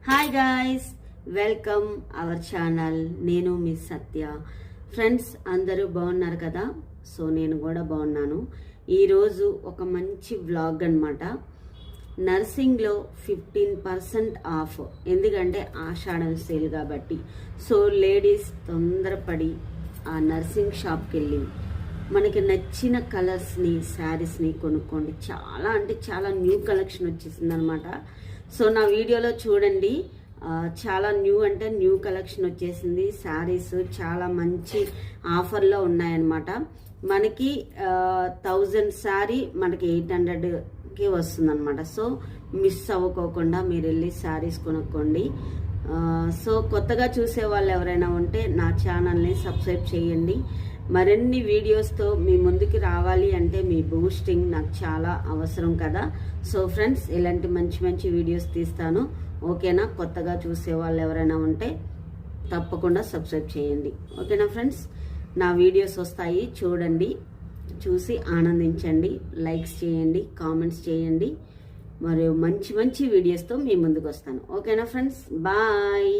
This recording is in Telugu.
Hi guys, welcome our channel. నేను మిస్ సత్య. ఫ్రెండ్స్ అందరూ బాగున్నారు కదా? సో నేను కూడా బాగున్నాను. ఈరోజు ఒక మంచి వ్లాగ్ అనమాట. నర్సింగ్లో 15% ఆఫ్, ఎందుకంటే ఆషాఢం సేల్ కాబట్టి. సో లేడీస్ తొందరపడి ఆ నర్సింగ్ షాప్కి వెళ్ళి మనకి నచ్చిన కలర్స్ని, శారీస్ని కొనుక్కోండి. చాలా అంటే చాలా న్యూ కలెక్షన్ వచ్చేసింది అనమాట. సో నా వీడియోలో చూడండి, చాలా న్యూ అంటే న్యూ కలెక్షన్ వచ్చేసింది. శారీస్ చాలా మంచి ఆఫర్లో ఉన్నాయన్నమాట. మనకి 1000 శారీ మనకి 800కి వస్తుంది అనమాట. సో మిస్ అవ్వకోకుండా మీరు వెళ్ళి శారీస్ కొనుక్కోండి. సో కొత్తగా చూసే వాళ్ళు ఎవరైనా ఉంటే నా ఛానల్ని సబ్స్క్రైబ్ చేయండి. మరిన్ని వీడియోస్తో మీ ముందుకు రావాలి అంటే మీ బూస్టింగ్ నాకు చాలా అవసరం కదా. సో ఫ్రెండ్స్, ఇలాంటి మంచి మంచి వీడియోస్ తీస్తాను, ఓకేనా? కొత్తగా చూసే వాళ్ళు ఎవరైనా ఉంటే తప్పకుండా సబ్స్క్రైబ్ చేయండి, ఓకేనా ఫ్రెండ్స్? నా వీడియోస్ వస్తాయి, చూడండి, చూసి ఆనందించండి, లైక్స్ చేయండి, కామెంట్స్ చేయండి. మరియు మంచి మంచి వీడియోస్తో మీ ముందుకు వస్తాను, ఓకేనా ఫ్రెండ్స్? బాయ్.